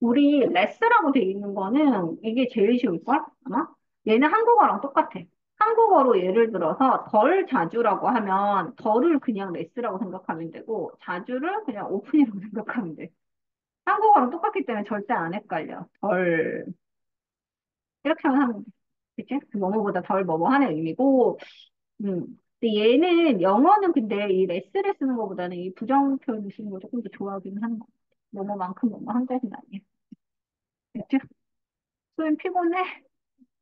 우리 레스라고 돼 있는 거는 이게 제일 쉬울걸? 아마? 얘는 한국어랑 똑같아. 한국어로 예를 들어서 덜 자주라고 하면 덜을 그냥 레스라고 생각하면 되고 자주를 그냥 오픈이라고 생각하면 돼. 한국어랑 똑같기 때문에 절대 안 헷갈려. 덜 이렇게만 하면 돼. 그치? 그 뭐뭐보다 덜 뭐뭐 하는 의미고 음. 근데 얘는 영어는 근데 이 레스를 쓰는 것보다는 이 부정 표현을 쓰는 걸 조금 더 좋아하기는 하는 거. 뭐뭐만큼 뭐뭐 한다는 아니야. 그치? 소연 피곤해.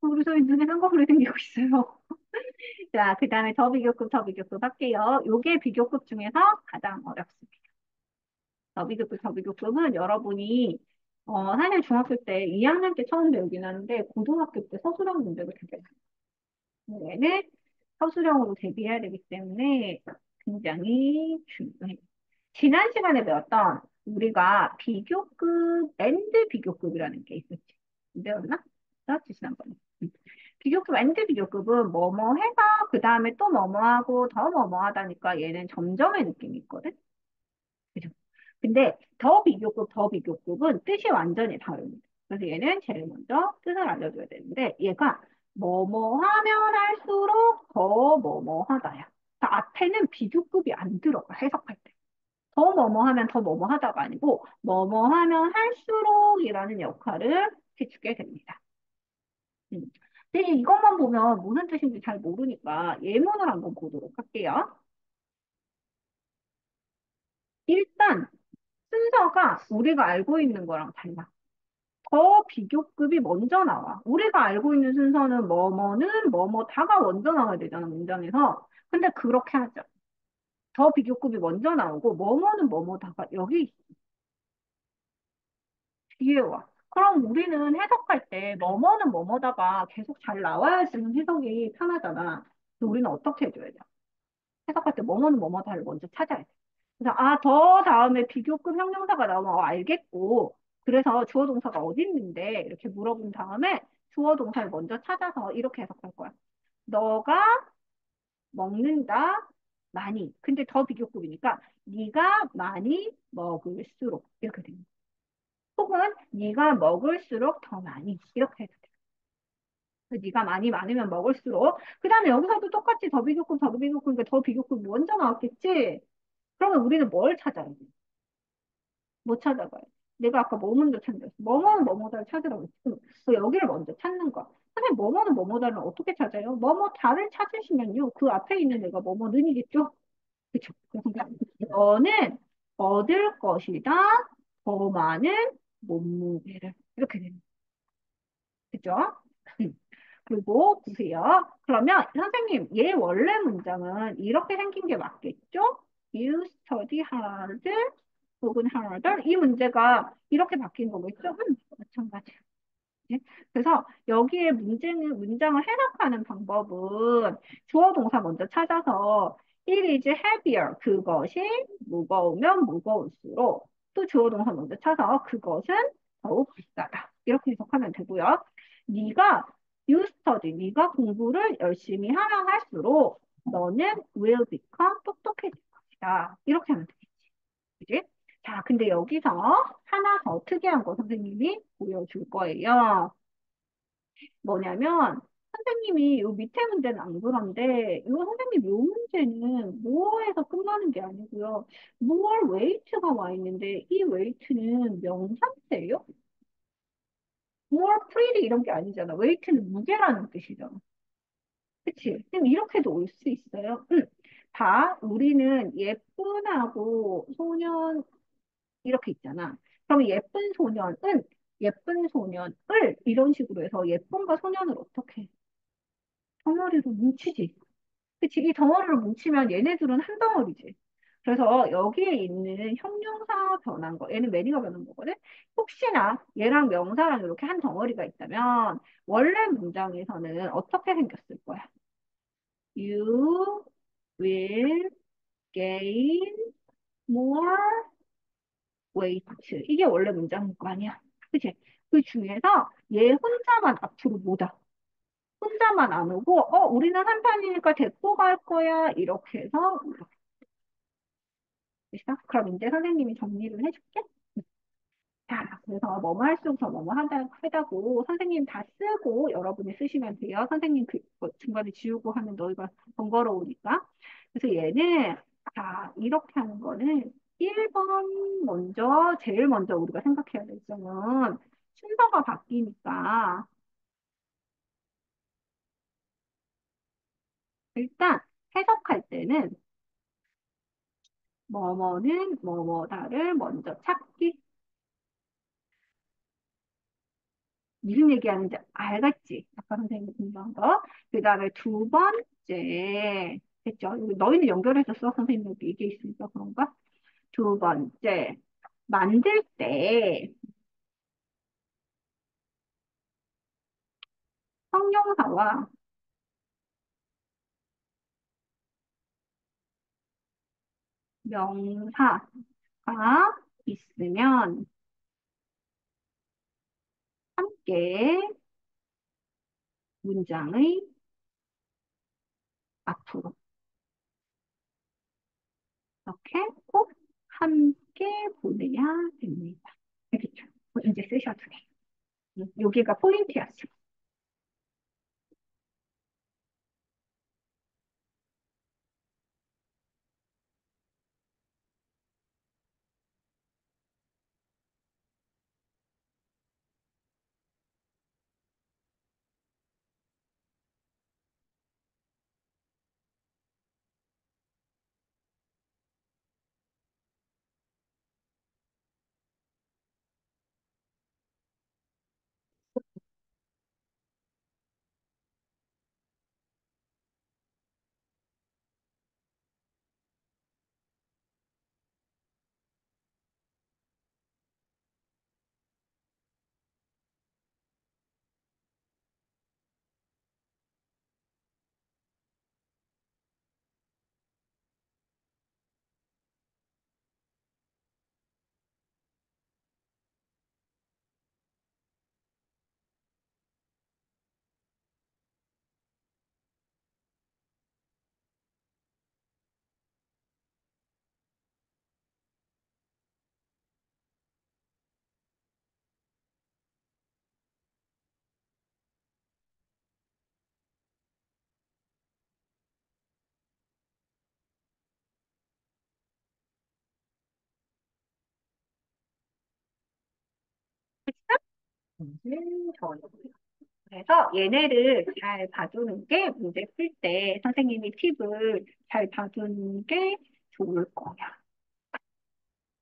우리 소희 눈에 한꺼풀이 생기고 있어요. 자, 그 다음에 더 비교급, 더 비교급 할게요. 요게 비교급 중에서 가장 어렵습니다. 더 비교급, 더 비교급은 여러분이 사실 중학교 때 2학년 때 처음 배우긴 하는데 고등학교 때 서술형 문제를 되게 많아요. 얘는 서술형으로 대비해야 되기 때문에 굉장히 중요해요. 지난 시간에 배웠던 우리가 비교급, 앤드 비교급이라는 게 있었지. 배웠나? 배웠지, 지난번에. 비교급, 앤드 비교급은 뭐뭐 해서 그 다음에 또 뭐뭐 하고 더 뭐뭐 하다니까 얘는 점점의 느낌이 있거든? 그죠? 근데 더 비교급, 더 비교급은 뜻이 완전히 다릅니다. 그래서 얘는 제일 먼저 뜻을 알려줘야 되는데 얘가 뭐뭐 하면 할수록 더 뭐뭐 하다야. 그러니까 앞에는 비교급이 안 들어가, 해석할 때. 더 뭐뭐 하면 더 뭐뭐 하다가 아니고 뭐뭐 하면 할수록이라는 역할을 해주게 됩니다. 음. 근데 이것만 보면 무슨 뜻인지 잘 모르니까 예문을 한번 보도록 할게요. 일단 순서가 우리가 알고 있는 거랑 달라. 더 비교급이 먼저 나와. 우리가 알고 있는 순서는 뭐뭐는 뭐뭐다가 먼저 나와야 되잖아, 문장에서. 근데 그렇게 하죠. 더 비교급이 먼저 나오고 뭐뭐는 뭐뭐다가 여기 뒤에 와. 그럼 우리는 해석할 때 뭐뭐는 뭐뭐다가 계속 잘 나와야지만 해석이 편하잖아. 그래서 우리는 어떻게 해줘야 돼? 해석할 때 뭐뭐는 뭐뭐다를 먼저 찾아야 돼. 그래서 더 다음에 비교급 형용사가 나오면 알겠고 그래서 주어 동사가 어디 있는데 이렇게 물어본 다음에 주어 동사를 먼저 찾아서 이렇게 해석할 거야. 너가 먹는다 많이. 근데 더 비교급이니까 네가 많이 먹을수록 이렇게 됩니다. 혹은 네가 먹을수록 더 많이 이렇게 해도 돼. 네가 많이 많으면 먹을수록 그 다음에 여기서도 똑같이 더 비교급 더 비교급 그러니까 더 비교급 먼저 나왔겠지. 그러면 우리는 뭘 찾아야 돼? 못 찾아봐요. 내가 아까 뭐 먼저 찾는다 했어. 뭐뭐는 뭐뭐다를 찾으라고 했지. 그 여기를 먼저 찾는 거야. 선생님 뭐뭐는 뭐뭐다를 어떻게 찾아요? 뭐뭐다를 찾으시면요. 그 앞에 있는 애가 뭐뭐는이겠죠? 그쵸? 그래서 그냥 너는 얻을 것이다. 더 많은 몸무게를. 이렇게 됩니다. 그죠? 음. 그리고 보세요. 그러면 선생님, 얘 원래 문장은 이렇게 생긴 게 맞겠죠? You study hard 혹은 harder. 이 문제가 이렇게 바뀐 거겠죠? 마찬가지. 네? 그래서 여기에 문장을 해석하는 방법은 주어 동사 먼저 찾아서 it is heavier. 그것이 무거우면 무거울수록 또 주어 동사 먼저 찾아서 그것은 더욱 비싸다. 이렇게 해석하면 되고요. 네가 you study. 네가 공부를 열심히 하면 할수록 너는 will become 똑똑해질 것이다. 이렇게 하면 되겠지. 그지? 자, 근데 여기서 하나 더 특이한 거 선생님이 보여줄 거예요. 뭐냐면 선생님이 요 밑에 문제는 안 그런데 요 선생님 요 문제는 뭐에서 끝나는 게 아니고요. more weight가 와 있는데 이 weight는 명사인데요? more pretty 이런 게 아니잖아. weight는 무게라는 뜻이잖아. 그치? 그럼 이렇게도 올 수 있어요. 봐, 우리는 예쁜하고 소년 이렇게 있잖아. 그럼 예쁜 소년을 이런 식으로 해서 예쁜과 소년을 어떻게 해? 덩어리로 뭉치지. 그치? 이 덩어리로 뭉치면 얘네들은 한 덩어리지. 그래서 여기에 있는 형용사 변한 거, 얘는 매니가 변한 거거든? 혹시나 얘랑 명사랑 이렇게 한 덩어리가 있다면 원래 문장에서는 어떻게 생겼을 거야? You will gain more weight. 이게 원래 문장일 거 아니야. 그치? 그 중에서 얘 혼자만 앞으로 못 와. 혼자만 안 오고, 우리는 한 판이니까 데리고 갈 거야. 이렇게 해서, 됐어? 그럼 이제 선생님이 정리를 해줄게. 자, 그래서 뭐뭐 할수록 더 뭐뭐 하다고 선생님 다 쓰고 여러분이 쓰시면 돼요. 선생님 중간에 지우고 하면 너희가 번거로우니까. 그래서 얘는 자 이렇게 하는 거는 1번 먼저 제일 먼저 우리가 생각해야 될 점은 순서가 바뀌니까 일단 해석할 때는 뭐뭐는 뭐뭐다를 먼저 찾기. 무슨 얘기하는지 알겠지? 아까 선생님이 공부한 거. 그 다음에 두 번째, 했죠? 이거 너희는 연결해서 써. 선생님 여기 이게 있으니까 그런가? 두 번째, 만들 때 형용사와 명사가 있으면 함께 문장의 앞으로 이렇게 꼭 함께 보내야 됩니다. 알겠죠? 이제 쓰셔도 돼요. 여기가 포인트였어. 저요. 그래서 얘네를 잘 봐주는 게 문제 풀 때 선생님이 팁을 잘 봐주는 게 좋을 거야.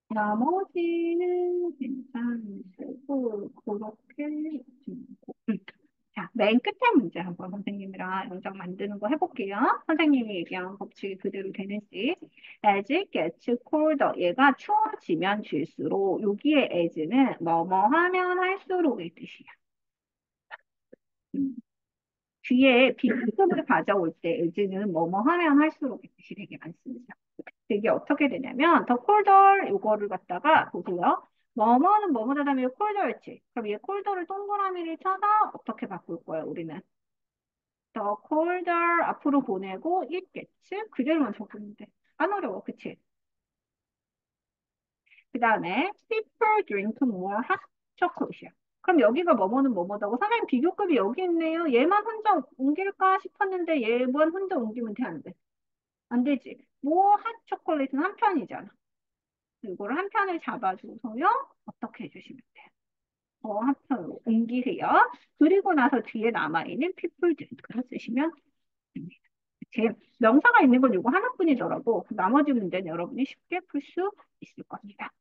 나머지는 괜찮으시고 그렇게 주고. 자, 맨 끝에 문제 한번 선생님이랑 영상 만드는 거 해볼게요. 선생님이 얘기한 법칙이 그대로 되는지. As it gets colder. 얘가 추워지면 질수록 여기에 as는 뭐뭐 하면 할수록의 뜻이야. 음. 뒤에 비급을 가져올 때 as는 뭐뭐 하면 할수록 의 뜻이 되게 많습니다. 이게 어떻게 되냐면 더 콜더 요거를 갖다가 보세요. 뭐뭐는 뭐뭐다 다음에 콜더였지. 그럼 얘 콜더를 동그라미를 쳐서 어떻게 바꿀 거야 우리는? 더 콜더 앞으로 보내고 it gets 그대로만 적으면 돼. 안 어려워, 그치? 그 다음에 people drink more hot chocolate이야. 그럼 여기가 뭐뭐는 뭐뭐다고 선생님 비교급이 여기 있네요. 얘만 혼자 옮길까 싶었는데 얘만 혼자 옮기면 돼, 안 돼? 안 되지. more hot chocolate는 한 편이잖아. 이거를 한 편을 잡아주고서요. 어떻게 해주시면 돼요? 한 편으로 옮기세요. 그리고 나서 뒤에 남아있는 people drink를 쓰시면 됩니다. 제 명사가 있는 건 이거 하나뿐이더라고. 그 나머지 문제는 여러분이 쉽게 풀 수 있을 겁니다.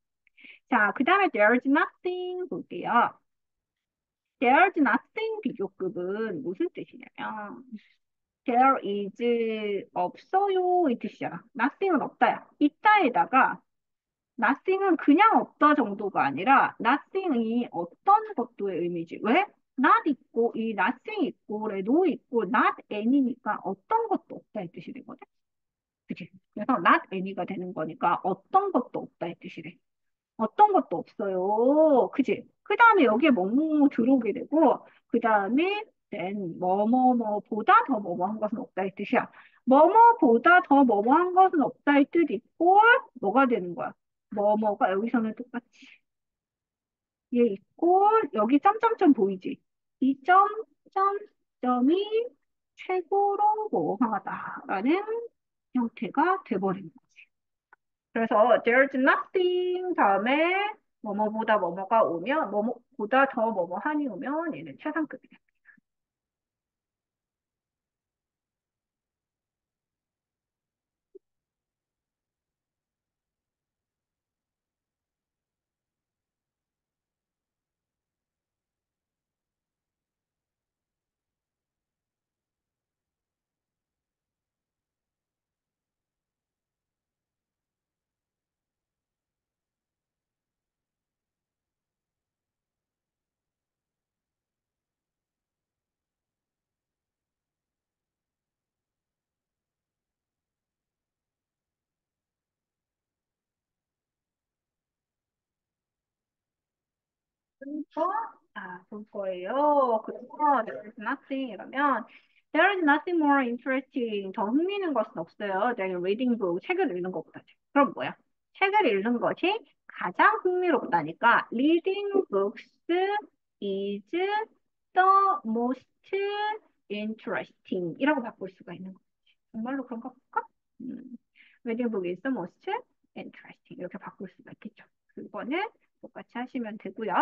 자, 그 다음에 there's nothing 볼게요. there's nothing 비교급은 무슨 뜻이냐면 there is 없어요 이 뜻이잖아. nothing은 없다야. 있다에다가 nothing은 그냥 없다 정도가 아니라 nothing이 어떤 것도의 의미지. 왜? not 있고 이 nothing 있고 no 있고 not any니까 어떤 것도 없다 이 뜻이 되거든. 그치? 그래서 not any가 되는 거니까 어떤 것도 없다 이 뜻이 돼. 어떤 것도 없어요. 그지? 그 다음에 여기에 뭐뭐 들어오게 되고, 그 다음에 then 뭐뭐뭐보다 더 뭐뭐한 것은 없다 이 뜻이야. 뭐뭐보다 더 뭐뭐한 것은 없다 이 뜻 있고, 뭐가 되는 거야? 뭐뭐가 여기서는 똑같이 얘 있고 여기 점점점 보이지? 이 점, 점, 점이 최고로 뭐하다라는 형태가 돼버리는 거지. 그래서 there's nothing 다음에 뭐뭐보다 뭐뭐가 오면 뭐뭐보다 더 뭐뭐하니 오면 얘는 최상급이야. 그래서 볼 거예요. 그래서 there is nothing 이러면 there is nothing more interesting. 더 흥미있는 것은 없어요. than reading book. 책을 읽는 것보다. 그럼 뭐야? 책을 읽는 것이 가장 흥미롭다니까 reading books is the most interesting 이라고 바꿀 수가 있는 거지. 정말로 그런가 볼까? 음. reading book is the most interesting 이렇게 바꿀 수가 있겠죠. 그거는 똑같이 하시면 되고요.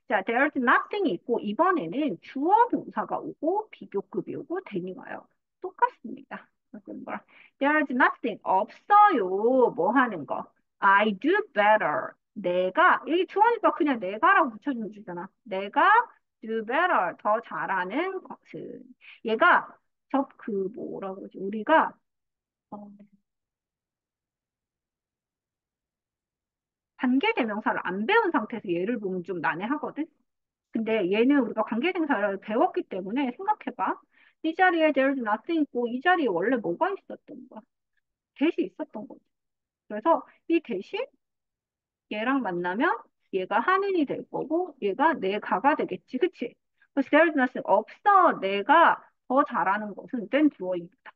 자, there's nothing이 있고 이번에는 주어 동사가 오고 비교급이 오고 대이 와요. 똑같습니다. 그럼 뭐라? There's nothing 없어요. 뭐 하는 거? I do better. 내가 이게 주어니까 그냥 내가라고 붙여주면 주잖아. 내가 do better 더 잘하는 것은 얘가 저 그 뭐라고 그러지? 우리가 어, 관계대명사를 안 배운 상태에서 얘를 보면 좀 난해하거든. 근데 얘는 우리가 관계대명사를 배웠기 때문에 생각해봐. 이 자리에 there's nothing 있고 이 자리에 원래 뭐가 있었던 거야? 대시 있었던 거지. 그래서 이 대시 얘랑 만나면 얘가 한인이 될 거고 얘가 내가가 되겠지. 그치? 그래서 there's nothing 없어. 내가 더 잘하는 것은 then 주어입니다.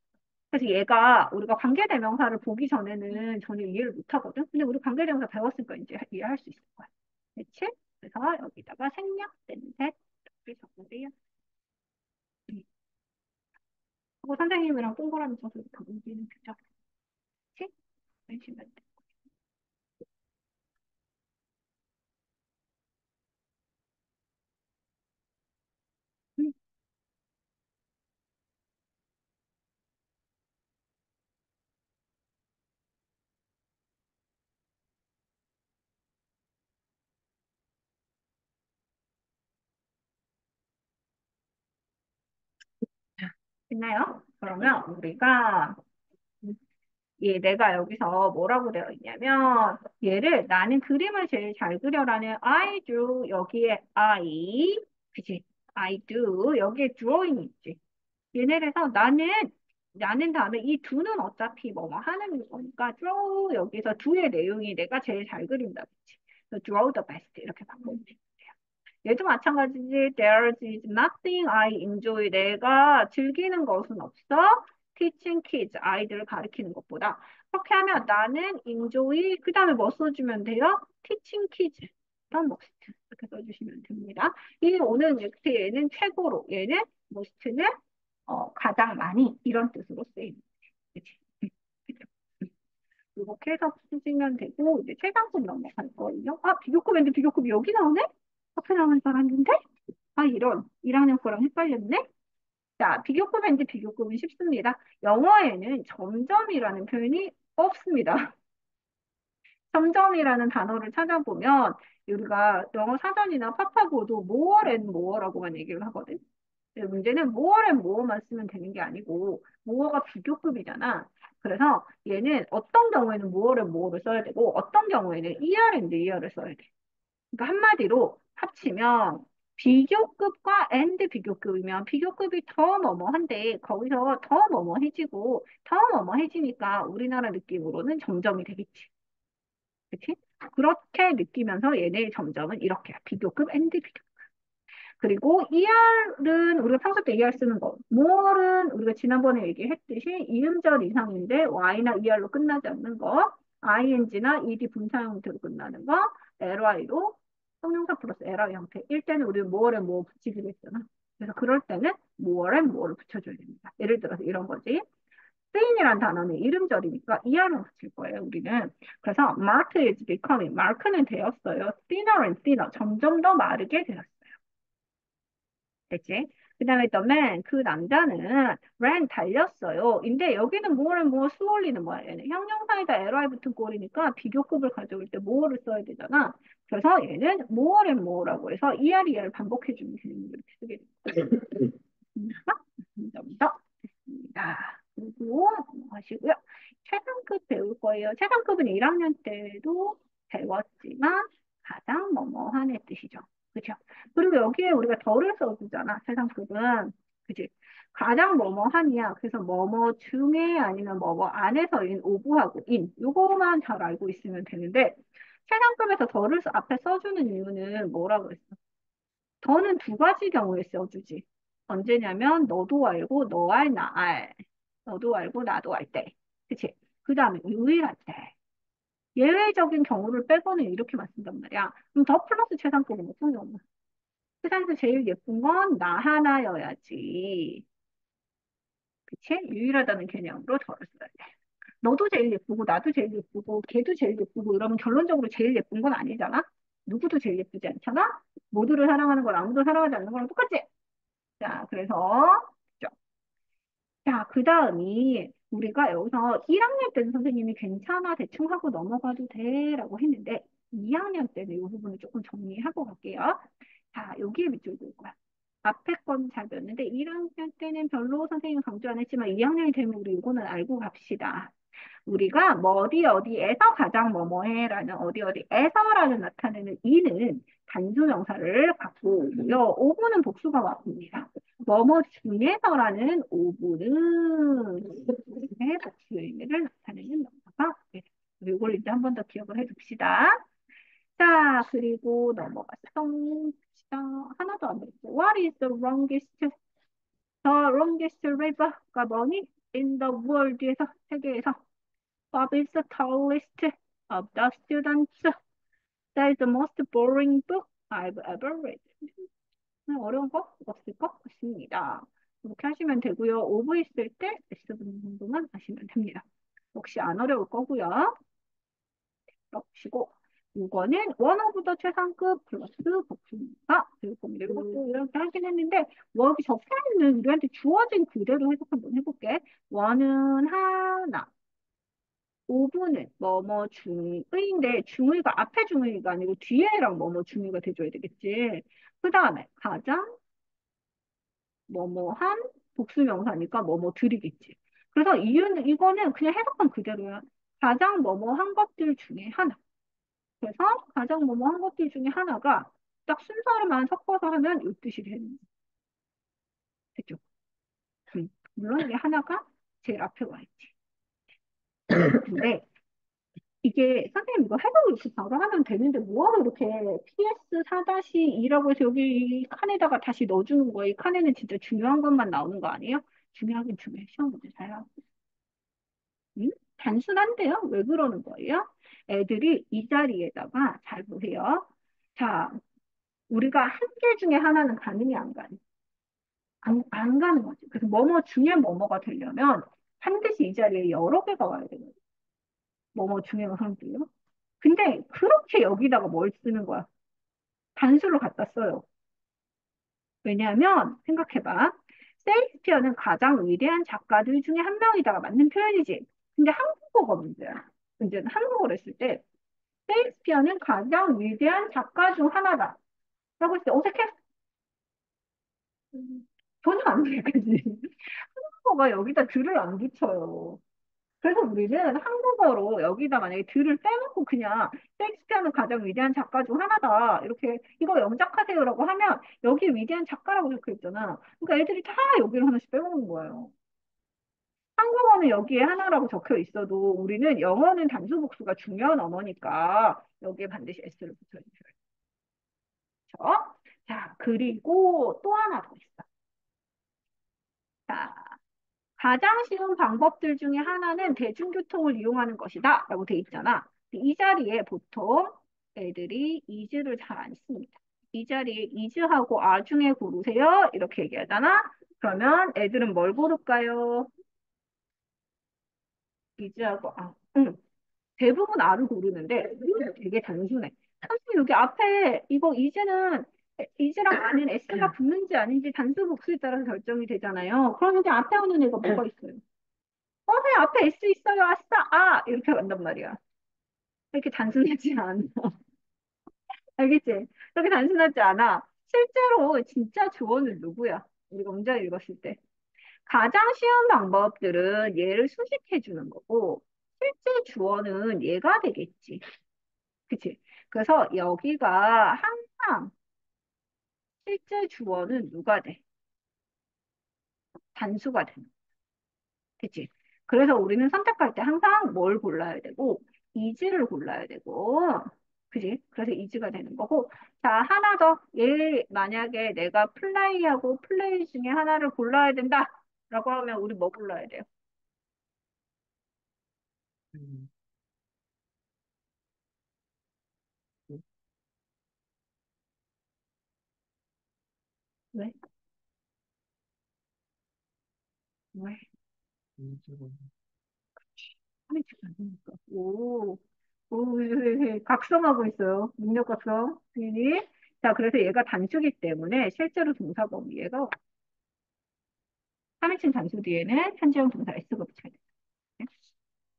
그래서 얘가 우리가 관계대명사를 보기 전에는 전혀 이해를 못 하거든. 근데 우리 관계대명사 배웠으니까 이제 이해할 수 있을 거야. 그치? 그래서 여기다가 생략된 셋 이렇게 적으세요. 그리고 선생님이랑 동그라미 쳐서 이렇게 옮기는 규정. 그치? 해주시면 돼. 음, 됐나요? 그러면 우리가 내가 여기서 뭐라고 되어 있냐면 얘를 나는 그림을 제일 잘 그려라는 I do 여기에 I 그치? I do 여기에 drawing 있지. 얘네에서 나는 다음에 이 do는 어차피 뭐뭐 하는 거니까 draw 여기서 do의 내용이 내가 제일 잘 그린다 그치? 그래서 draw the best 이렇게 바꾸면 돼. 얘도 마찬가지지. There is nothing I enjoy. 내가 즐기는 것은 없어. Teaching kids. 아이들을 가르치는 것보다. 그렇게 하면 나는 enjoy. 그 다음에 뭐 써주면 돼요? Teaching kids. the most. 이렇게 써주시면 됩니다. 이 오늘 넥스트 얘는 최고로. 얘는 most는 가장 많이. 이런 뜻으로 쓰입니다. 그치? 그죠? 이렇게 해서 쓰시면 되고, 이제 최상급 넘어갈 거예요. 아, 비교급인데 비교급이 여기 나오네? 앞에 나오는 줄 알았는데? 아, 이런. 1학년 거랑 헷갈렸네? 자, 비교급인데 비교급은 쉽습니다. 영어에는 점점이라는 표현이 없습니다. 점점이라는 단어를 찾아보면 우리가 영어 사전이나 파파고도 more and more라고만 얘기를 하거든. 근데 문제는 more and more만 쓰면 되는 게 아니고 more가 비교급이잖아. 그래서 얘는 어떤 경우에는 more and more를 써야 되고 어떤 경우에는 er and er를 써야 돼. 그러니까 한마디로 합치면 비교급과 and 비교급이면 비교급이 더 뭐뭐한데 거기서 더 뭐뭐해지고 더 뭐뭐해지니까 우리나라 느낌으로는 점점이 되겠지. 그치? 그렇게 느끼면서 얘네의 점점은 이렇게 비교급 and 비교급. 그리고 ER은 우리가 평소 때 ER 쓰는 거. more은 우리가 지난번에 얘기했듯이 이음절 이상인데 Y나 ER로 끝나지 않는 거. ING나 ED 분사 형태로 끝나는 거. LY로 형용사 플러스 에라 형태. 일 때는 우리 뭐를 뭐 붙이기로 했잖아. 그래서 그럴 때는 뭐를 뭐를 붙여줘야 됩니다. 예를 들어서 이런 거지. 스페인이란 단어는 이름절이니까 이하를 붙일 거예요, 우리는. 그래서 Mark is becoming, 마크는 되었어요. thinner and thinner, 점점 더 마르게 되었어요. 됐지? 그 다음에 the man, 그 남자는 ran, 달렸어요. 근데 여기는 뭐를 뭐 slowly는 뭐야? 얘는 형용사에다 ly 붙은 꼴이니까 비교급을 가져올 때 more를 써야 되잖아. 그래서 얘는 more and more라고 해서 ER을 반복해주는 개념을 이렇게 쓰게 됩니다. 점점 더 됐습니다. 그리고 하시고요. 최상급 배울 거예요. 최상급은 1학년 때도 배웠지만 가장 뭐뭐한의 뜻이죠. 그렇죠? 그리고 여기에 우리가 덜을 써주잖아. 최상급은. 그치? 가장 뭐뭐한이야. 그래서 뭐뭐 중에 아니면 뭐뭐 안에서인 오브하고 인. 요거만 잘 알고 있으면 되는데 최상급에서 덜을 앞에 써주는 이유는 뭐라고 그랬어? 더는 두 가지 경우에 써주지. 언제냐면 너도 알고 너 알, 나 알. 너도 알고 나도 알 때. 그치? 그 다음에 유일할 때. 예외적인 경우를 빼고는 이렇게만 쓴단 말이야. 그럼 더 플러스 최상급은 어떤 경우? 세상에서 제일 예쁜 건 나 하나여야지. 그치? 유일하다는 개념으로 덜을 써야 돼. 너도 제일 예쁘고 나도 제일 예쁘고 걔도 제일 예쁘고 이러면 결론적으로 제일 예쁜 건 아니잖아? 누구도 제일 예쁘지 않잖아? 모두를 사랑하는 건 아무도 사랑하지 않는 거랑 똑같지? 자, 그래서 자, 그 다음이 우리가 여기서 1학년 때는 선생님이 괜찮아, 대충 하고 넘어가도 돼 라고 했는데 2학년 때는 이 부분을 조금 정리하고 갈게요. 자, 여기에 밑줄 그을 거야. 앞에 건 잘 배웠는데 1학년 때는 별로 선생님 강조 안 했지만 2학년이 되면 우리 이거는 알고 갑시다. 우리가 뭐 어디 어디에서 가장 뭐뭐해라는 어디 어디에서라는 나타내는 이는 단수명사를 갖고 오고요. 오브는 복수가 왔습니다. 뭐뭐 중에서라는 오브는 복수의 의미를 나타내는 명사가 됩니다. 이걸 이제 한 번 더 기억을 해둡시다. 자, 그리고 넘어갔어. 봅시다. 하나도 안 됐죠. What is the longest river가 뭐니? In the world에서, 세계에서. Bob is the tallest of the students. That is the most boring book I've ever read. 어려운 거 없을 것 같습니다. 이렇게 하시면 되고요. 오브 있을 때 S 정도만 하시면 됩니다. 역시 안 어려울 거고요. 넣으시고 이거는 원어부터 최상급 플러스 복수가 될 겁니다. 이것도 이렇게 하긴 했는데 여기 적혀있는 우리한테 주어진 그대로 해석 한번 해볼게. 원은 하나, 오분은 뭐뭐 중의인데 중의가 앞에 중의가 아니고 뒤에랑 뭐뭐 중의가 돼줘야 되겠지. 그 다음에 가장 뭐뭐한 복수명사니까 뭐뭐 들이겠지. 그래서 이유는 이거는 그냥 해석한 그대로야. 가장 뭐뭐한 것들 중에 하나. 그래서 가장 뭐뭐한 것들 중에 하나가 딱 순서를만 섞어서 하면 이 뜻이 되는 거죠. 됐죠? 물론 이게 하나가 제일 앞에 와 있지. 근데 이게 선생님 이거 해석을 이렇게 바로 하면 되는데 뭐하러 이렇게 PS 4-2라고 해서 여기 칸에다가 다시 넣어주는 거예요. 이 칸에는 진짜 중요한 것만 나오는 거 아니에요? 중요하긴 중요해. 시험 문제 잘 나와. 응? 단순한데요? 왜 그러는 거예요? 애들이 이 자리에다가 잘 보세요. 자, 우리가 한 개 중에 하나는 가능이 안 가능. 안 가는 거지. 그래서 뭐뭐 중에 뭐뭐가 되려면 반드시 이 자리에 여러 개가 와야 되거든. 뭐뭐 중에 뭐뭐 들요 근데 그렇게 여기다가 뭘 쓰는 거야? 단수를 갖다 써요. 왜냐하면 생각해봐. 셰익스피어는 가장 위대한 작가들 중에 한 명이다가 맞는 표현이지. 근데 한국어가 문제야. 문제는 한국어를 했을 때 셰익스피어는 가장 위대한 작가 중 하나다. 라고 했을 때 어색해? 전혀 안 돼, 그지? 한국어가 여기다 들을 안 붙여요. 그래서 우리는 한국어로 여기다 만약에 들을 빼놓고 그냥 셰익스피어는 가장 위대한 작가 중 하나다. 이렇게 이거 영작하세요라고 하면 여기 위대한 작가라고 적혀 있잖아. 그러니까 애들이 다 여기를 하나씩 빼먹는 거예요. 한국어는 여기에 하나라고 적혀 있어도 우리는 영어는 단수 복수가 중요한 언어니까 여기에 반드시 S를 붙여주셔야 돼요. 자, 그리고 또 하나 더 있어. 자, 가장 쉬운 방법들 중에 하나는 대중교통을 이용하는 것이다. 라고 돼 있잖아. 이 자리에 보통 애들이 is를 잘 안 씁니다. 이 자리에 is하고 are 중에 고르세요. 이렇게 얘기하잖아. 그러면 애들은 뭘 고를까요? is하고 응. 대부분 R을 고르는데 이거 되게 단순해. 선생님 여기 앞에 이거 이제는 이제랑 아닌 S가 붙는지 아닌지 단수 복수에 따라서 결정이 되잖아요. 그러면 이제 앞에 오는 애가 뭐가 있어요? 선생님 앞에 S 있어요. 아싸! 아! 이렇게 간단 말이야. 이렇게 단순하지 않아. 알겠지? 그렇게 단순하지 않아. 실제로 진짜 주어는 누구야? 우리가 문제를 읽었을 때. 가장 쉬운 방법들은 얘를 수식해 주는 거고 실제 주어는 얘가 되겠지. 그치? 그래서 여기가 항상 실제 주어는 누가 돼? 단수가 돼. 그치? 그래서 우리는 선택할 때 항상 뭘 골라야 되고, 이지를 골라야 되고, 그치? 그래서 이지가 되는 거고, 자, 하나 더. 얘, 만약에 내가 플라이하고 플레이 중에 하나를 골라야 된다. 라고 하면 우리 뭐 골라야 돼요? 음. 왜? 왜? 하면 안 되니까. 각성하고 있어요. 능력 각성. 이 자, 그래서 얘가 단수기 때문에 실제로 동사가 오면 얘가 3인칭 단수 뒤에는 현재형 동사 S가 붙여야 돼.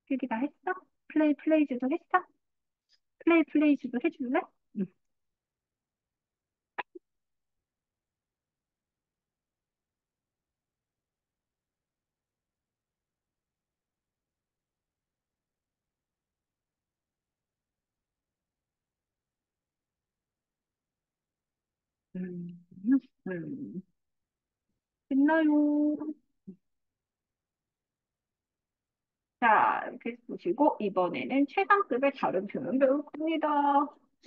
필기 다 했어? 플레이즈도 했어? 플레이즈도 해줄래? 응. 음, 음. 됐나요? 자, 이렇게 보시고, 이번에는 최상급의 다른 표현 배울 겁니다.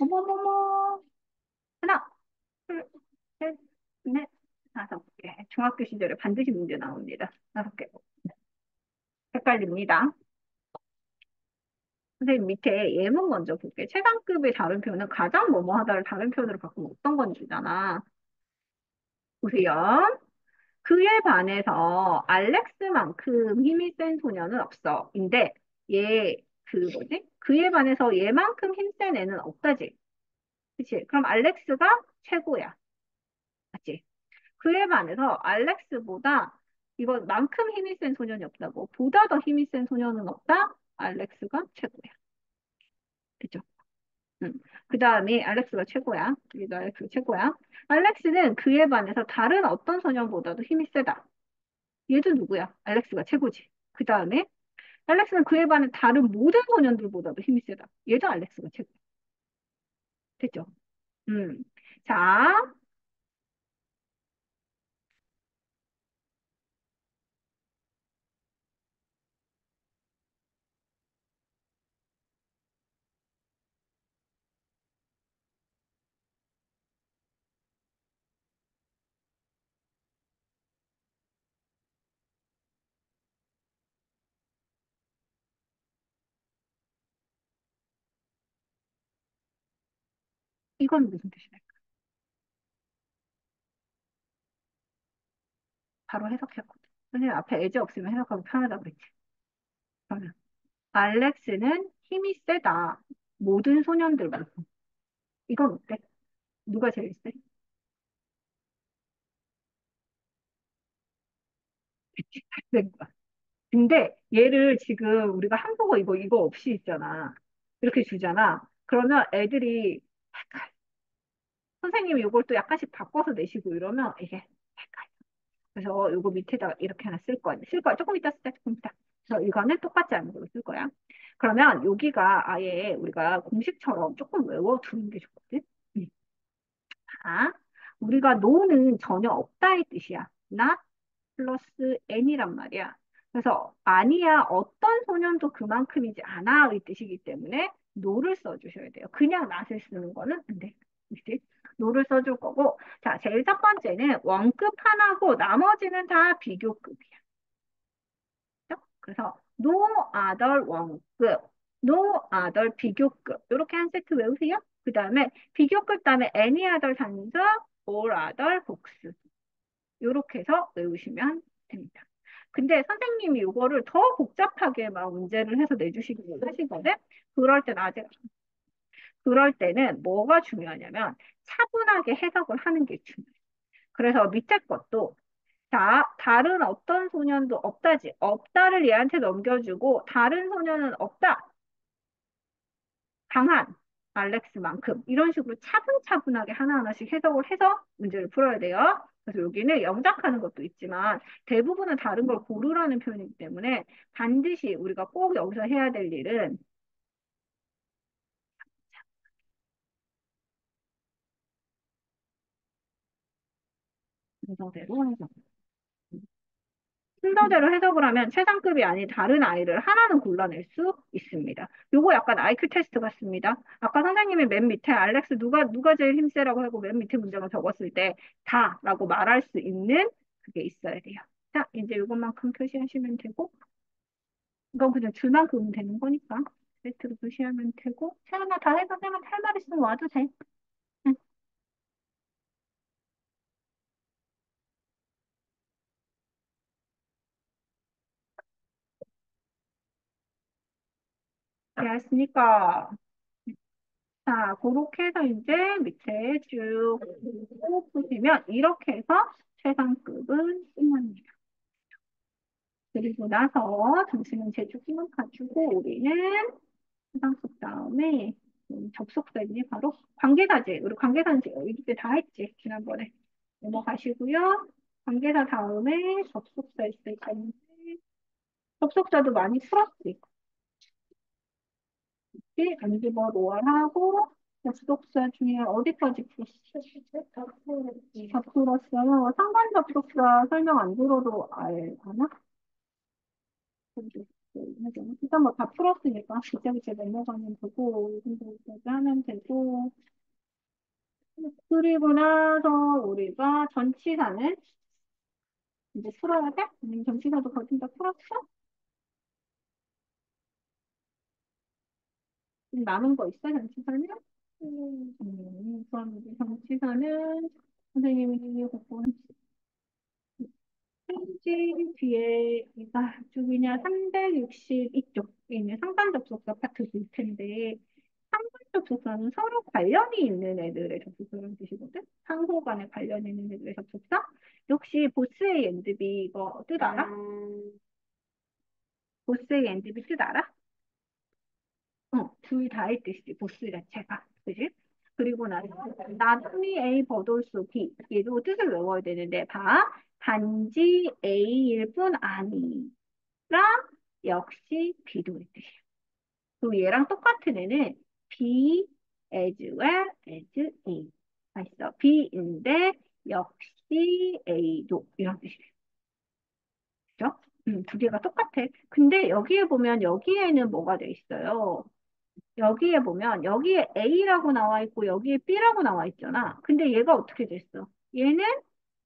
어머머머. 하나, 둘, 셋, 넷, 다섯 개. 중학교 시절에 반드시 문제 나옵니다. 다섯 개. 헷갈립니다. 선생님 밑에 예문 먼저 볼게요. 최상급의 다른 표현은 가장 뭐뭐하다를 다른 표현으로 바꾸면 어떤 건지잖아. 보세요. 그에 반해서 알렉스만큼 힘이 센 소녀는 없어. 인데 얘 그 뭐지? 그에 반해서 얘만큼 힘센 애는 없다지. 그치? 그럼 알렉스가 최고야. 맞지? 그에 반해서 알렉스보다 이것만큼 힘이 센 소년이 없다고. 보다 더 힘이 센 소년은 없다. 알렉스가 최고야. 그죠? 응. 그 다음에 알렉스가 최고야. 여기도 알렉스가 최고야. 알렉스는 그에 반해서 다른 어떤 소년보다도 힘이 세다. 얘도 누구야? 알렉스가 최고지. 그 다음에 알렉스는 그에 반해 다른 모든 소년들보다도 힘이 세다. 얘도 알렉스가 최고. 됐죠? 음. 자, 이건 무슨 뜻이야? 바로 해석했거든. 선생님 앞에 애제 없으면 해석하기 편하다고 그랬지. 그러면 알렉스는 힘이 세다. 모든 소년들보다. 이건 어때? 누가 제일 세? 센 거야. 근데 얘를 지금 우리가 한국어 이거 없이 있잖아. 이렇게 주잖아. 그러면 애들이 선생님이 이걸 또 약간씩 바꿔서 내시고 이러면 이게 헷갈려. 그래서 이거 밑에다가 이렇게 하나 쓸 거야. 쓸 거야. 조금 이따 쓰자, 조금 이따. 그래서 이거는 똑같지 않은 걸로 쓸 거야. 그러면 여기가 아예 우리가 공식처럼 조금 외워두는 게 좋거든. 음. 자, 우리가 no는 전혀 없다의 뜻이야. not 플러스 n이란 말이야. 그래서 아니야, 어떤 소년도 그만큼이지 않아의 뜻이기 때문에 no를 써주셔야 돼요. 그냥 not을 쓰는 거는 안 돼. 그치? no를 써줄 거고. 자, 제일 첫 번째는 원급 하나고 나머지는 다 비교급이야. 그죠? 그래서 no other 원급, no other 비교급. 이렇게 한 세트 외우세요. 그 다음에 비교급 다음에 any other 단수, or other books. 이렇게 해서 외우시면 됩니다. 근데 선생님이 이거를 더 복잡하게 막 문제를 해서 내주시기로 하시거든? 그럴 땐 아직, 그럴 때는 뭐가 중요하냐면 차분하게 해석을 하는 게 중요해요. 그래서 밑에 것도 자, 다른 어떤 소년도 없다지. 없다를 얘한테 넘겨주고 다른 소년은 없다. 강한 알렉스만큼 이런 식으로 차분차분하게 하나하나씩 해석을 해서 문제를 풀어야 돼요. 그래서 여기는 영작하는 것도 있지만 대부분은 다른 걸 고르라는 표현이기 때문에 반드시 우리가 꼭 여기서 해야 될 일은 순서대로 해석. 순서대로 해석을 하면 최상급이 아닌 다른 아이를 하나는 골라낼 수 있습니다. 요거 약간 IQ 테스트 같습니다. 아까 선생님이 맨 밑에 알렉스 누가 제일 힘세라고 하고 맨 밑에 문장을 적었을 때 다라고 말할 수 있는 그게 있어야 돼요. 자, 이제 요것만큼 표시하시면 되고 이건 그냥 줄만 그으면 되는 거니까 세트로 표시하면 되고 세연아 다 해서 세연아 할 말 있으면 와도 돼. 응, 알았으니까 자, 그렇게 해서 이제 밑에 쭉 보시면 이렇게 해서 최상급은 끝납니다. 그리고 나서 잠시만 제주기만 가지고 우리는 최상급 다음에 접속사 있네 바로 관계사지. 우리 관계사인지 이때 다 했지 지난번에 넘어가시고요. 관계사 다음에 접속사 있을 건데 접속사도 많이 풀었지. 안집어 로얼하고 접속사 중에 어디까지 풀었어? 다 풀었어요. 상관 접속사 설명 안 들어도 알아나? 일단 뭐 다 풀었으니까 그때그때 넘어가면 되고 이 정도까지 하면 되고 그리고 나서 우리가 전치사는 이제 풀어야 돼? 아니면 전치사도 거의 다 풀었어? 남은 거 있어, 전치사는? 그럼 이제 전치사는 선생님이 그거 페이지 뒤에 이가 쪽이냐 362쪽 있는 상관 접속사 파트 볼 텐데 상관 접속사는 서로 관련이 있는 애들의 접속사라는 뜻이거든. 상호 간에 관련이 있는 애들의 접속사. 혹시 보스의 엔드비 이거 뜻 알아? 보스의 엔드비 뜻 알아? 둘 다의 뜻이지, 보스 자체가. 그지? 그리고 나서, 나중에 A 버돌수 B. 얘도 뜻을 외워야 되는데, 봐. 단지 A일 뿐 아니라 역시 B도 뜻이야. 그리고 얘랑 똑같은 애는 B as well as A. 있어. B인데 역시 A도 이런 뜻이에요. 그죠? 두 개가 똑같아. 근데 여기에 보면 여기에는 뭐가 돼 있어요? 여기에 보면 여기에 A라고 나와 있고 여기에 B라고 나와 있잖아. 근데 얘가 어떻게 됐어? 얘는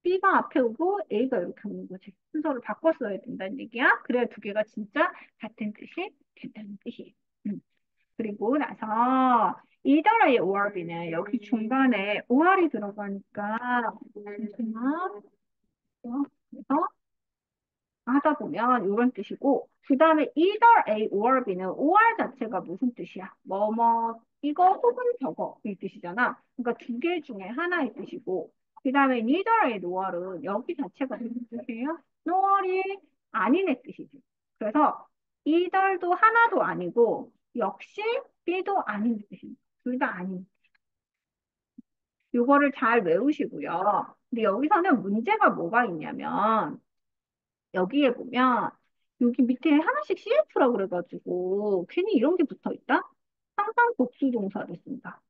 B가 앞에 오고 A가 이렇게 오는 거지. 순서를 바꿔 써야 된다는 얘기야. 그래야 두 개가 진짜 같은 뜻이 된다는 뜻이에요. 음. 그리고 나서 이더의 ORB는 여기 중간에 OR이 들어가니까 잠시만. 그래서 하다 보면 이런 뜻이고 그 다음에 either A or B는 or 자체가 무슨 뜻이야? 뭐뭐 이거 혹은 저거 이 뜻이잖아. 그러니까 두 개 중에 하나의 뜻이고 그 다음에 neither A nor은 여기 자체가 무슨 뜻이에요? nor이 아닌의 뜻이지. 그래서 either도 하나도 아니고 역시 B도 아닌 뜻입니다. 둘 다 아닌. 이거를 잘 외우시고요. 근데 여기서는 문제가 뭐가 있냐면 여기에 보면 여기 밑에 하나씩 CF라고 그래가지고 괜히 이런 게 붙어 있다? 항상 복수 동사를 쓴다.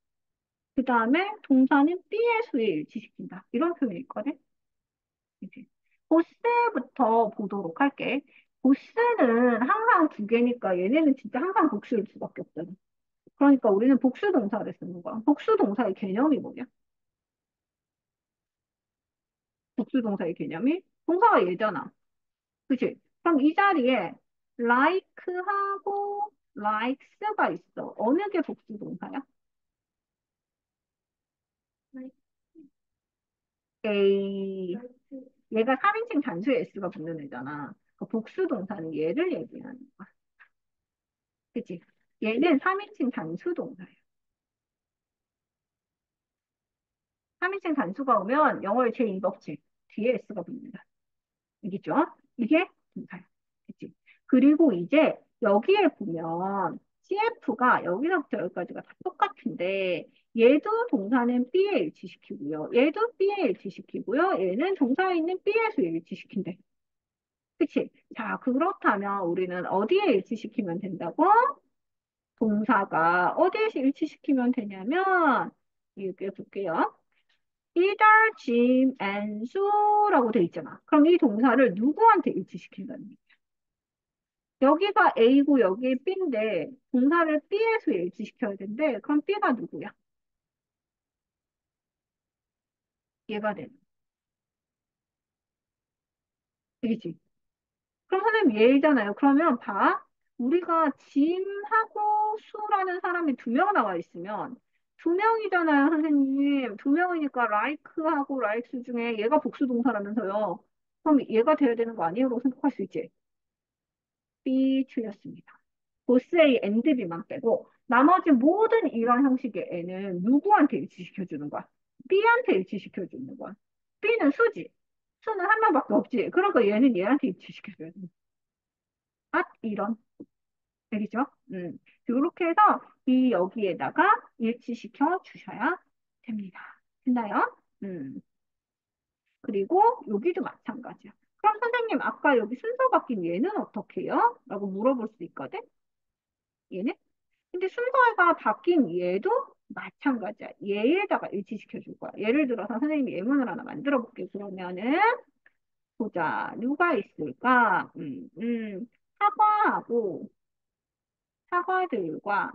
그 다음에 동사는 B의 수에 일치시킨다. 이런 표현이 있거든. 이제 보스부터 보도록 할게. 보스는 항상 두 개니까 얘네는 진짜 항상 복수일 수밖에 없잖아. 그러니까 우리는 복수 동사를 쓰는 거야. 복수 동사의 개념이 뭐냐? 복수 동사의 개념이 동사가 얘잖아. 그치? 그럼 이 자리에 like하고 likes가 있어. 어느 게 복수 동사야? A, 얘가 3인칭 단수에 S가 붙는 애잖아. 그 복수 동사는 얘를 얘기하는 거야. 그치? 얘는 3인칭 단수 동사야. 3인칭 단수가 오면 영어의 제2법칙. 뒤에 S가 붙는다. 알겠죠? 이게 동사야. 그치? 그리고 이제 여기에 보면 CF가 여기서부터 여기까지가 다 똑같은데 얘도 동사는 B에 일치시키고요. 얘도 B에 일치시키고요. 얘는 동사에 있는 B에서 일치시킨대. 그치? 자, 그렇다면 우리는 어디에 일치시키면 된다고? 동사가 어디에 일치시키면 되냐면 이렇게 볼게요. Either Jim and Sue라고 돼 있잖아. 그럼 이 동사를 누구한테 일치시킨다는 거야? 여기가 A고 여기 B인데 동사를 B에서 일치시켜야 되는데 그럼 B가 누구야? 얘가 되는. 되겠지? 그럼 선생님 얘잖아요. 그러면 봐. 우리가 짐하고 수라는 사람이 두 명 나와 있으면 두 명이잖아요, 선생님. 두 명이니까 like하고 likes 중에 얘가 복수 동사라면서요. 그럼 얘가 돼야 되는 거 아니에요? 라고 생각할 수 있지. B 틀렸습니다. 보스 A and B만 빼고 나머지 모든 이런 형식의 N은 누구한테 일치시켜주는 거야? B한테 일치시켜주는 거야. B는 수지. 수는 한 명밖에 없지. 그러니까 얘는 얘한테 일치시켜줘야 돼. 아, 이런. 알겠죠? 이렇게 해서 이 여기에다가 일치시켜 주셔야 됩니다. 됐나요? 그리고 여기도 마찬가지야. 그럼 선생님, 아까 여기 순서 바뀐 얘는 어떻게 해요? 라고 물어볼 수 있거든? 얘는? 근데 순서가 바뀐 얘도 마찬가지야. 얘에다가 일치시켜 줄 거야. 예를 들어서 선생님이 예문을 하나 만들어 볼게요. 그러면은, 보자. 누가 있을까? 사과하고, 사과들과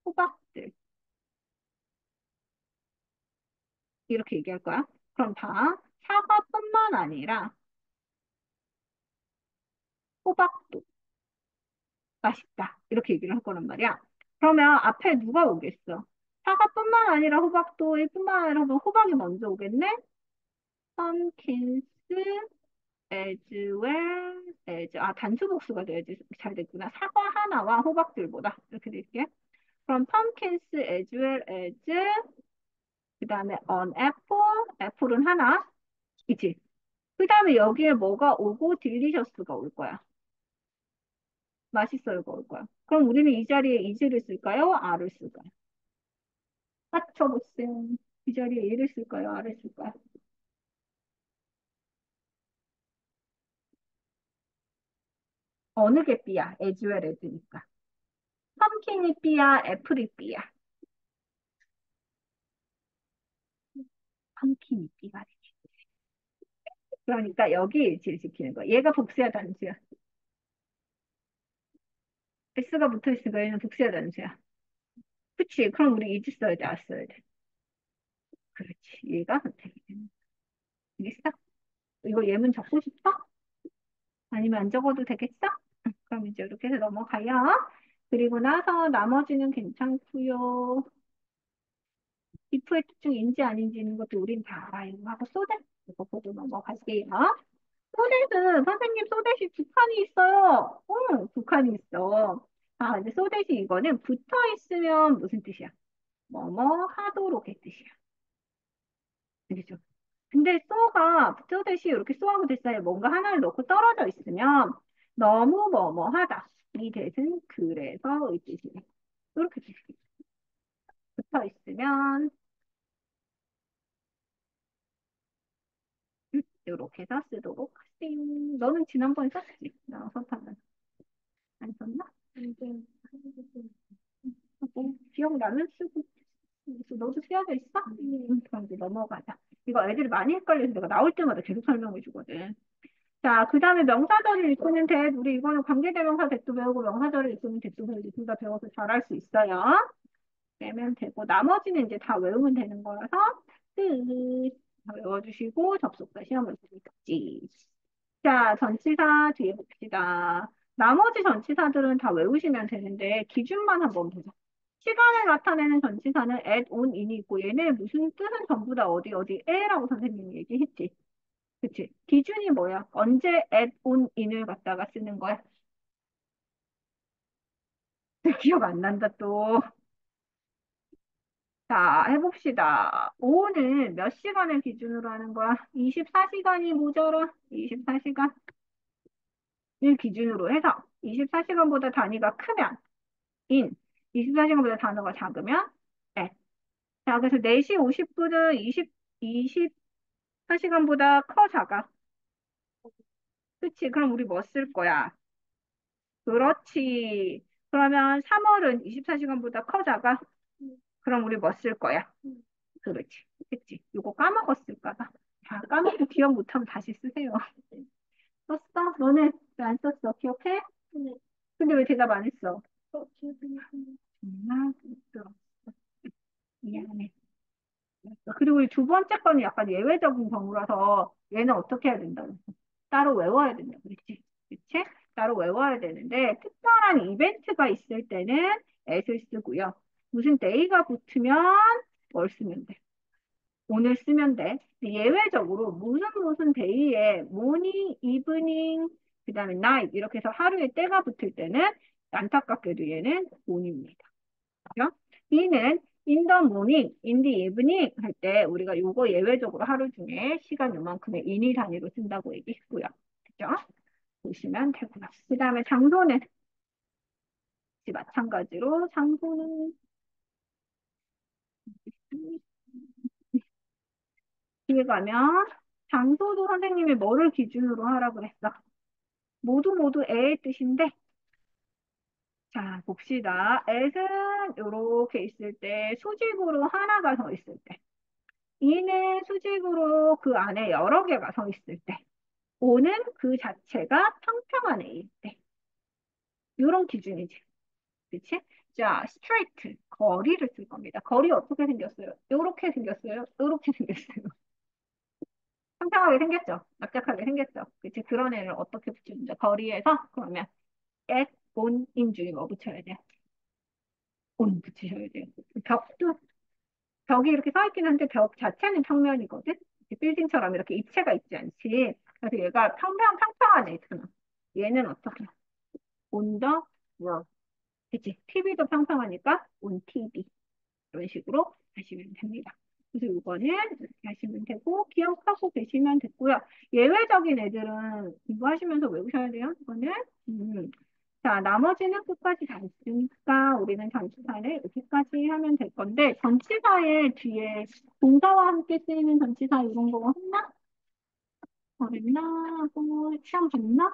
호박들. 이렇게 얘기할 거야. 그럼 다 사과뿐만 아니라 호박도 맛있다. 이렇게 얘기를 할 거란 말이야. 그러면 앞에 누가 오겠어? 사과뿐만 아니라 호박도, 이뿐만 아니라 호박이 먼저 오겠네? pumpkins as well as, 아, 단수 복수가 돼야지 잘 됐구나. 사과 하나와 호박들보다. 이렇게 될게. 그럼 pumpkins as well as, 그 다음에 an apple, 애플은 하나. 이지? 그 다음에 여기에 뭐가 오고 딜리셔스가 올 거야. 맛있어요가 올 거야. 그럼 우리는 이 자리에 is를 쓸까요? are를 쓸까요? 맞춰보세요. 이 자리에 얘를 쓸까요? are를 쓸까요? 어느 게 B야? as well as니까. 펌킨이 B야? 애플이 B야? 펌킨이 B가 돼. 그러니까 여기 일치를 시키는 거야. 얘가 복수야, 단수야? S가 붙어 있으니까 얘는 복수야, 단수야? 그치? 그럼 우리 is 써야 돼, 안 써야 돼? 그렇지. 얘가 선택이 되는 거야. 알겠어? 이거 예문 적고 싶어? 아니면 안 적어도 되겠어? 그럼 이제 이렇게 해서 넘어가요. 그리고 나서 나머지는 괜찮고요. if의 특징인지 아닌지는 것도 우린 다 알아요. 하고 소댓 이거 보고 넘어갈게요. 소댓은 선생님 소댓이 두 칸이 있어요. 응, 두 칸이 있어. 아, 이제 소댓이 이거는 붙어 있으면 무슨 뜻이야? 뭐뭐 하도록의 뜻이야. 알겠죠? 근데 쏘가 소댓이 이렇게 쏘하고 됐어요. 뭔가 하나를 넣고 떨어져 있으면 너무 뭐뭐 하다. 이 대신 그래서의 뜻이야. 이렇게 뜻이야. 붙어 있으면 이렇게 해서 쓰도록 하세요. 너는 지난번에 썼지? 나 선택은 안 썼나? 이제 기억나면 쓰고 너도 쓰여져 있어? 그럼 이제 넘어가자. 이거 애들이 많이 헷갈려서 내가 나올 때마다 계속 설명해 주거든. 자, 그 다음에 명사절을 읽고는 대, 우리 이거는 관계대명사 대도 배우고 명사절을 읽고는 대도 배우고 둘 다 배워서 잘할 수 있어요. 빼면 되고 나머지는 이제 다 외우면 되는 거라서 끝. 다 외워주시고 접속사 시험을 보기까지. 자, 전치사 뒤에 봅시다. 나머지 전치사들은 다 외우시면 되는데 기준만 한번 보자. 시간을 나타내는 전치사는 at, on, in이 있고 얘네 무슨 뜻은 전부 다 어디 어디에라고 선생님이 얘기했지. 그치? 기준이 뭐야? 언제 at, on, in을 갖다가 쓰는 거야? 기억 안 난다 또. 자, 해봅시다. on은 몇 시간을 기준으로 하는 거야? 24시간이 모자라. 24시간을 기준으로 해서 24시간보다 단위가 크면 in, 24시간보다 단어가 작으면 at. 자, 그래서 4시 50분은 24시간보다 커, 작아? 그치? 그럼 우리 뭐 쓸 거야? 그렇지. 그러면 3월은 24시간보다 커, 작아? 그럼 우리 뭐 쓸 거야? 그렇지. 그치? 이거 까먹었을까 봐. 자, 까먹고 기억 못하면 다시 쓰세요. 썼어? 너는 왜 안 썼어? 기억해? 네. 근데 왜 대답 안 했어? 정말 부끄러워. 미안해. 그리고 이 두 번째 거는 약간 예외적인 경우라서 얘는 어떻게 해야 된다고? 따로 외워야 된다. 그랬지? 그치? 따로 외워야 되는데 특별한 이벤트가 있을 때는 at을 쓰고요. 무슨 day가 붙으면 뭘 쓰면 돼? 오늘 쓰면 돼. 근데 예외적으로 무슨 데이에 morning, evening, 그 다음에 night 이렇게 해서 하루에 때가 붙을 때는 안타깝게도 얘는 on입니다. 그죠? B는 in the morning, in the evening 할 때 우리가 요거 예외적으로 하루 중에 시간 요만큼의 인이 단위로 쓴다고 얘기했고요. 그죠? 보시면 되고요. 그 다음에 장소는 마찬가지로 장소는 뒤에 가면 장소도 선생님이 뭐를 기준으로 하라고 그랬어? 모두 애의 뜻인데 자 봅시다. at은 이렇게 있을 때 수직으로 하나가 서 있을 때 이는 수직으로 그 안에 여러 개가 서 있을 때 오는 그 자체가 평평한 애일 때 이런 기준이지. 그치? 자, straight 거리를 쓸 겁니다. 거리 어떻게 생겼어요? 이렇게 생겼어요? 이렇게 생겼어요. 평평하게 생겼죠? 납작하게 생겼죠? 그치? 그런 애를 어떻게 붙이는지 거리에서 그러면 at, on인 중에 뭐 붙여야 돼요? on 붙이셔야 돼요. 벽도 벽이 이렇게 서 있긴 한데 벽 자체는 평면이거든? 이렇게 빌딩처럼 이렇게 입체가 있지 않지. 그래서 얘가 평평한 애잖아. 얘는 어떻게? on the wall. 그치? TV도 평평하니까 on TV. 이런 식으로 하시면 됩니다. 그래서 이거는 이렇게 하시면 되고 기억하고 계시면 됐고요. 예외적인 애들은 공부하시면서 외우셔야 돼요. 이거는 자 나머지는 끝까지 다 했으니까 우리는 전치사를 여기까지 하면 될 건데 전치사의 뒤에 동사와 함께 쓰이는 전치사 이런 거 했나? 했나? 하고 시험 봤나?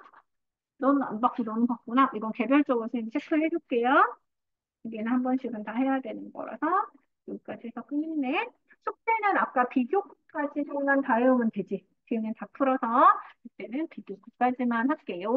너는 안 받고 너는 봤구나. 이건 개별적으로 선생님 체크해 줄게요. 여기는 한 번씩은 다 해야 되는 거라서 여기까지 해서 끝냈네. 숙제는 아까 비교까지만 다 해오면 되지. 지금은 다 풀어서 그때는 비교까지만 할게요.